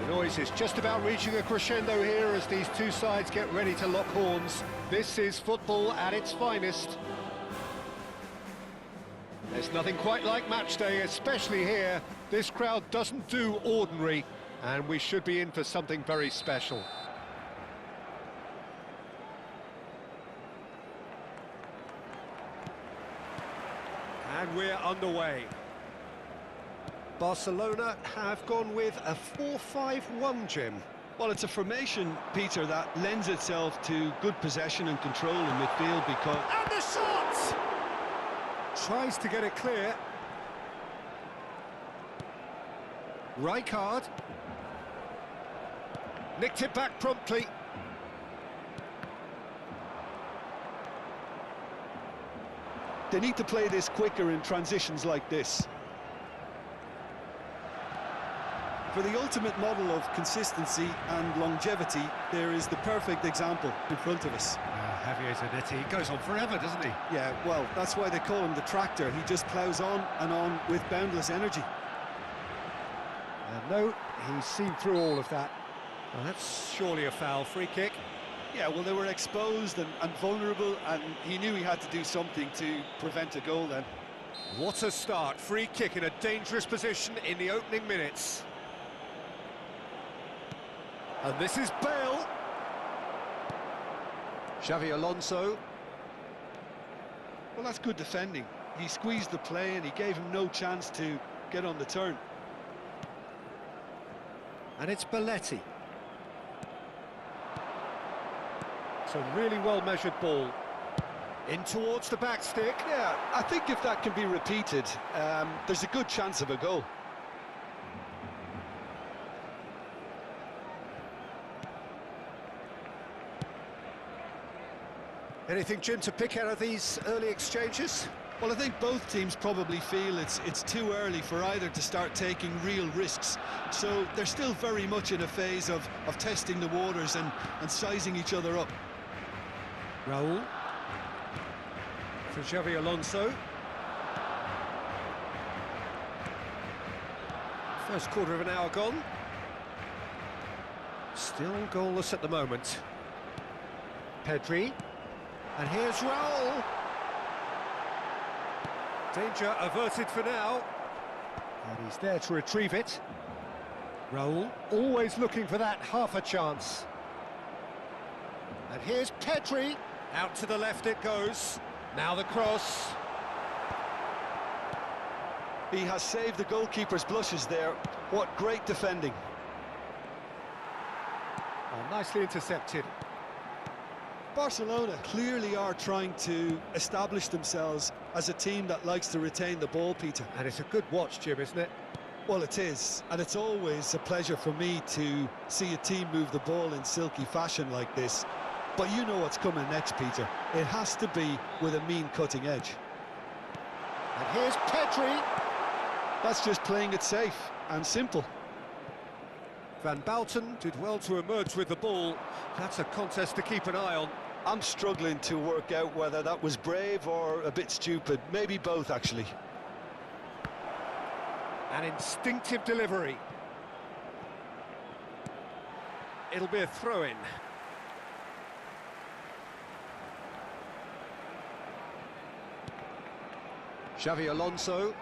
noise is just about reaching a crescendo here as these two sides get ready to lock horns. This is football at its finest. There's nothing quite like match day, especially here. This crowd doesn't do ordinary, and we should be in for something very special. And we're underway. Barcelona have gone with a 4-5-1, Jim. Well, it's a formation, Peter, that lends itself to good possession and control in midfield because... And the shot! Tries to get it clear. Rijkaard. Nicked it back promptly. They need to play this quicker in transitions like this. For the ultimate model of consistency and longevity, there is the perfect example in front of us. Javier Zanetti goes on forever, doesn't he? Yeah, well, that's why they call him the tractor. He just ploughs on and on with boundless energy. And no, he's seen through all of that. Well, that's surely a foul. Free kick. Yeah, well, they were exposed and vulnerable, and he knew he had to do something to prevent a goal then. What a start. Free kick in a dangerous position in the opening minutes. And this is Bale. Xavi Alonso. Well, that's good defending. He squeezed the play and he gave him no chance to get on the turn. And it's Belletti. It's a really well-measured ball. In towards the back stick. Yeah, I think if that can be repeated, there's a good chance of a goal. Anything, Jim, to pick out of these early exchanges? Well, I think both teams probably feel it's too early for either to start taking real risks. So they're still very much in a phase of testing the waters and sizing each other up. Raul. For Xavi Alonso. First quarter of an hour gone. Still goalless at the moment. Pedri. And here's Raul. Danger averted for now. And he's there to retrieve it. Raul, always looking for that half a chance. And here's Pedri. Out to the left it goes. Now the cross. He has saved the goalkeeper's blushes there. What great defending. Oh, nicely intercepted. Barcelona clearly are trying to establish themselves as a team that likes to retain the ball, Peter. And it's a good watch, Jim, isn't it? Well, it is, and it's always a pleasure for me to see a team move the ball in silky fashion like this. But you know what's coming next, Peter. It has to be with a mean cutting edge. And here's Pedri. That's just playing it safe and simple. Van Bouten did well to emerge with the ball. That's a contest to keep an eye on. I'm struggling to work out whether that was brave or a bit stupid. Maybe both, actually. An instinctive delivery. It'll be a throw-in. Xavi Alonso.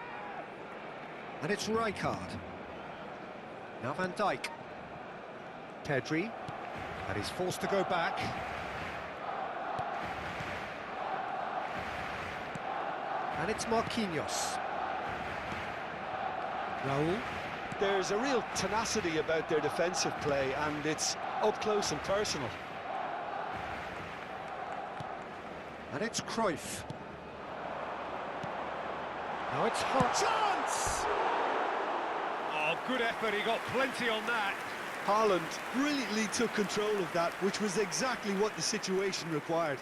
And it's Rijkaard. Now Van Dijk. Pedri. And he's forced to go back. And it's Marquinhos. Raul. There's a real tenacity about their defensive play, and it's up close and personal. And it's Cruyff. Now it's hot chance! Oh, good effort, he got plenty on that. Haaland brilliantly took control of that, which was exactly what the situation required.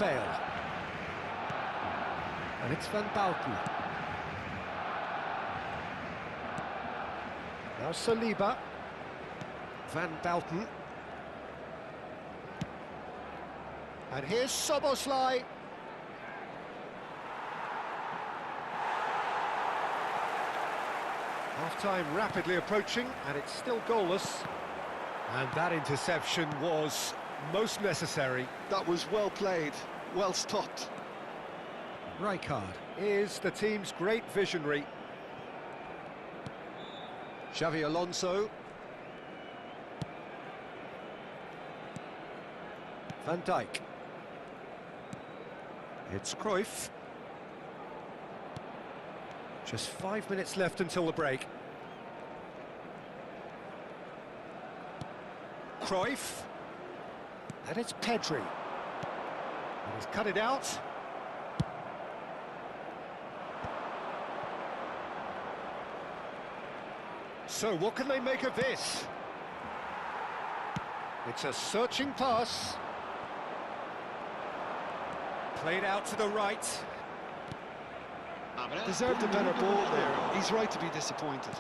Bale. And it's Van Bouten. Now Saliba. Van Bouten. And here's Soboslai. Half-time rapidly approaching, and it's still goalless. And that interception was most necessary. That was well played, well stopped. Rijkaard is the team's great visionary. Xavi Alonso. Van Dijk. It's Cruyff. Just 5 minutes left until the break. Cruyff. And it's Pedri. And he's cut it out. So what can they make of this? It's a searching pass. Played out to the right. Deserved a better ball there. He's right to be disappointed.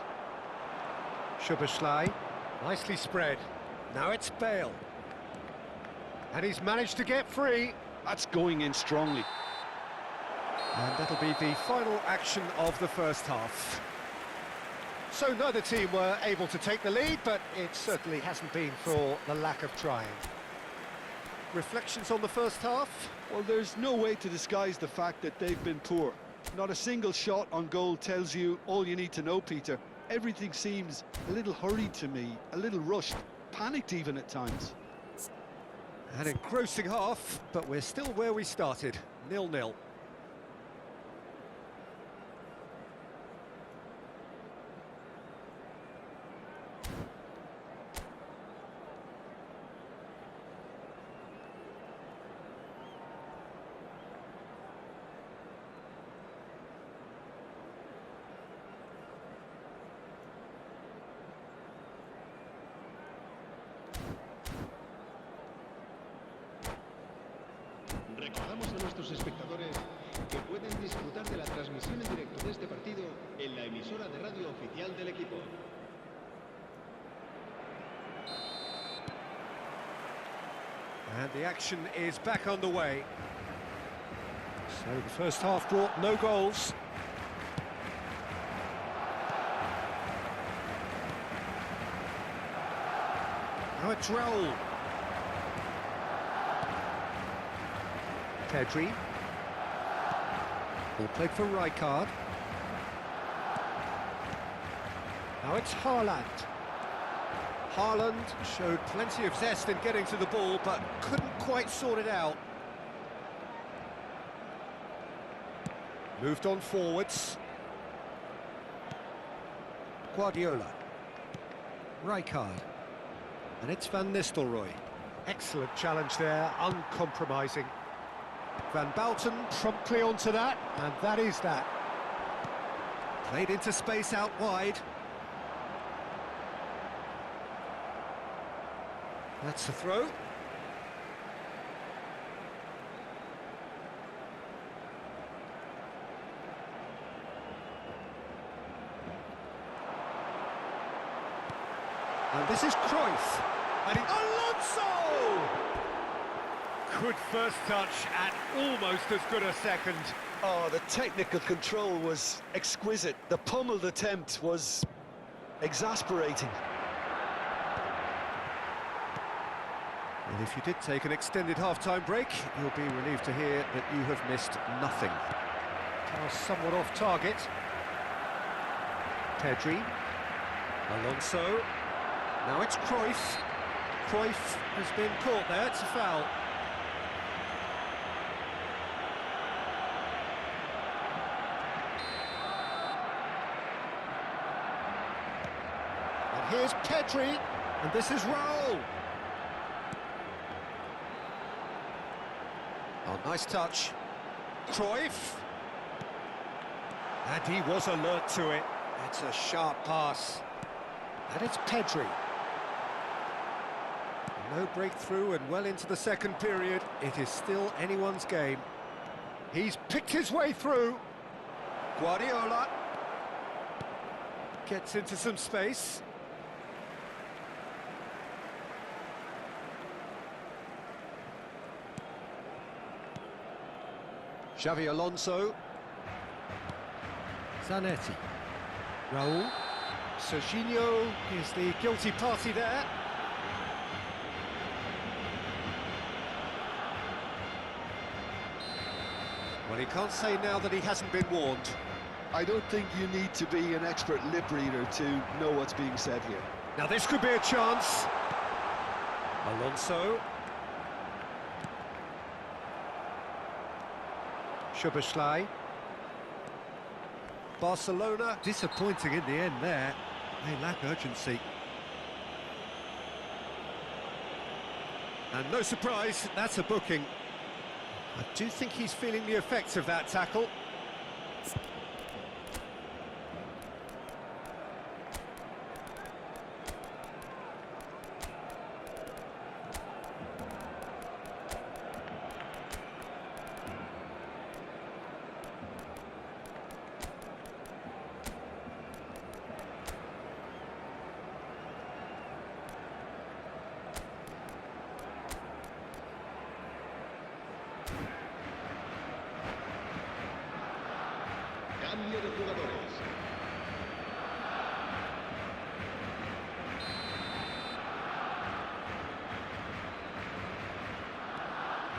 Szoboszlai, nicely spread. Now it's Bale. And he's managed to get free. That's going in strongly. And that'll be the final action of the first half. So neither team were able to take the lead, but it certainly hasn't been for the lack of trying. Reflections on the first half? Well, there's no way to disguise the fact that they've been poor. Not a single shot on goal tells you all you need to know, Peter. Everything seems a little hurried to me, a little rushed, panicked even at times. An engrossing half, but we're still where we started, 0-0. Recordamos a nuestros espectadores que pueden disfrutar de la transmisión en directo de este partido en la emisora de radio oficial del equipo. And the action is back underway. So the first half brought no goals. Now it's Raul. Pedri. Ball played for Rijkaard. Now it's Haaland. Haaland showed plenty of zest in getting to the ball, but couldn't quite sort it out. Moved on forwards. Guardiola. Rijkaard. And it's Van Nistelrooy. Excellent challenge there, uncompromising. Van Bouten promptly onto that, and that is that. Played into space out wide. That's the throw. And this is Cruyff. And Alonso! Good first touch and almost as good a second. Oh, the technical control was exquisite. The pummeled attempt was exasperating. Well, if you did take an extended half-time break, you'll be relieved to hear that you have missed nothing. Pass somewhat off target. Pedri. Alonso. Now it's Cruyff. Cruyff has been caught there, it's a foul. And here's Pedri, and this is Raul. Oh, nice touch. Cruyff. And he was alert to it. It's a sharp pass. And it's Pedri. No breakthrough and well into the second period. It is still anyone's game. He's picked his way through. Guardiola gets into some space. Xavi Alonso. Zanetti. Raul. Serginho is the guilty party there. Well, he can't say now that he hasn't been warned. I don't think you need to be an expert lip reader to know what's being said here. Now this could be a chance. Alonso. Szoboszlai. Barcelona disappointing in the end there. They lack urgency. And no surprise, that's a booking. I do think he's feeling the effects of that tackle. Cambio de jugadores.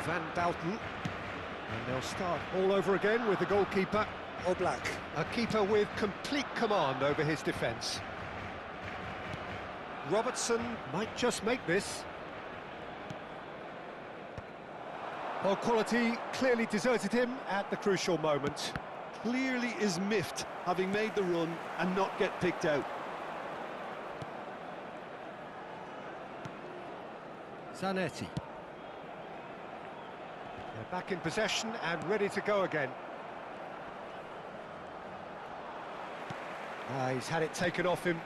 Van Bouten. And they'll start all over again with the goalkeeper, Oblak. A keeper with complete command over his defence. Robertson might just make this. Well, quality clearly deserted him at the crucial moment. Clearly is miffed, having made the run and not get picked out. Zanetti. They're back in possession and ready to go again. He's had it taken off him.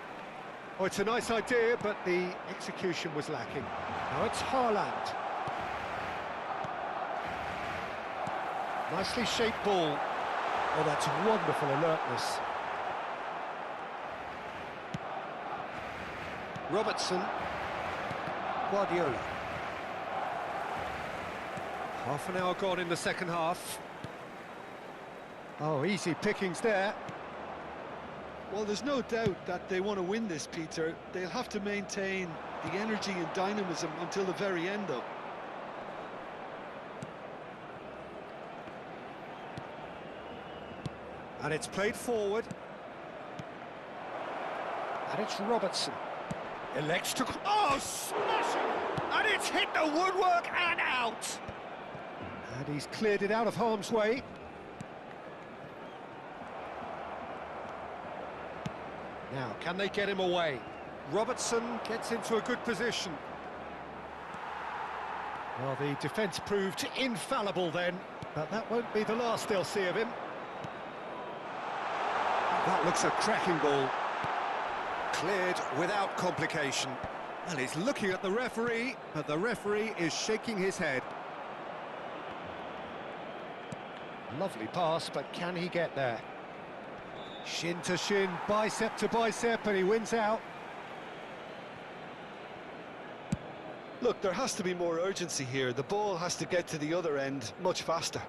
Oh, it's a nice idea, but the execution was lacking. Now it's Haaland. Nicely shaped ball. Oh, that's wonderful alertness. Robertson. Guardiola. Half an hour gone in the second half. Oh, easy pickings there. Well, there's no doubt that they want to win this, Peter. They'll have to maintain the energy and dynamism until the very end, though. And it's played forward. And it's Robertson. Elects to... Oh, smashing! And it's hit the woodwork and out! And he's cleared it out of harm's way. Now, can they get him away? Robertson gets into a good position. Well, the defence proved infallible then, but that won't be the last they'll see of him. That looks a cracking ball. Cleared without complication. Well, he's looking at the referee, but the referee is shaking his head. Lovely pass, but can he get there? Shin to shin, bicep to bicep, and he wins out. Look, there has to be more urgency here. The ball has to get to the other end much faster.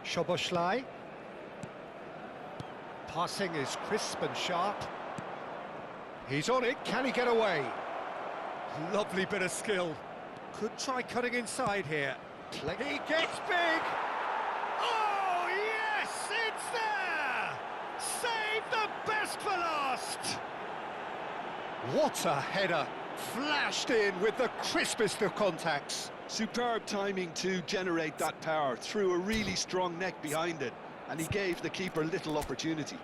Szoboszlai. Passing is crisp and sharp. He's on it, can he get away? Lovely bit of skill. Could try cutting inside here. He gets big! Oh, yes, it's there! Save the best for last! What a header! Flashed in with the crispest of contacts. Superb timing to generate that power, threw a really strong neck behind it, and he gave the keeper little opportunity.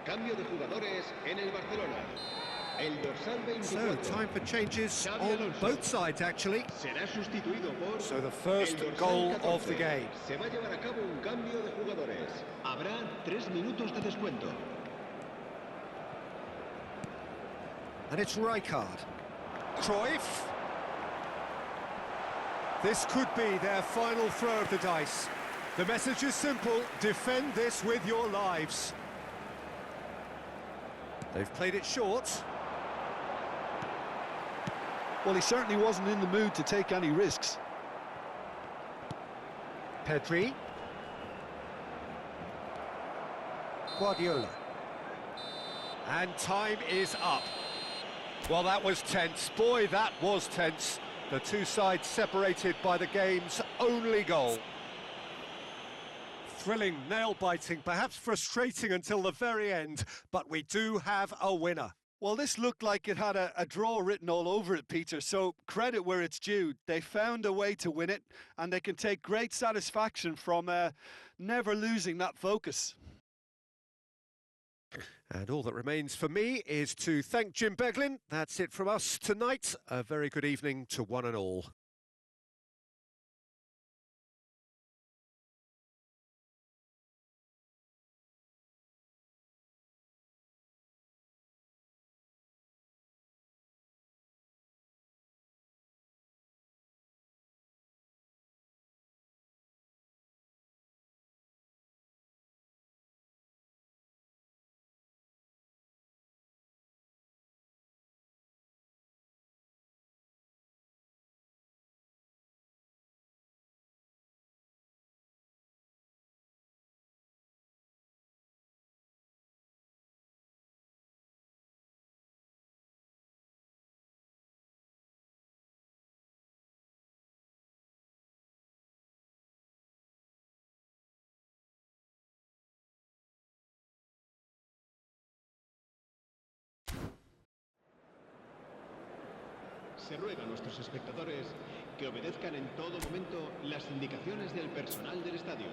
Cambio de jugadores en el Barcelona. El dorsal 24. So, time for changes on both sides, actually. Será sustituido por So, the first el dorsal goal 14. of the game. Se va a llevar a cabo un cambio de jugadores. Habrá 3 minutos de descuento. And it's Rijkaard. Cruyff. This could be their final throw of the dice. The message is simple: defend this with your lives. They've played it short. Well, he certainly wasn't in the mood to take any risks. Pedri. Guardiola. And time is up. Well, that was tense. Boy, that was tense. The two sides separated by the game's only goal. Thrilling, nail-biting, perhaps frustrating until the very end, but we do have a winner. Well, this looked like it had a draw written all over it, Peter, so credit where it's due. They found a way to win it, and they can take great satisfaction from never losing that focus. And all that remains for me is to thank Jim Beglin. That's it from us tonight. A very good evening to one and all. Se ruega a nuestros espectadores que obedezcan en todo momento las indicaciones del personal del estadio.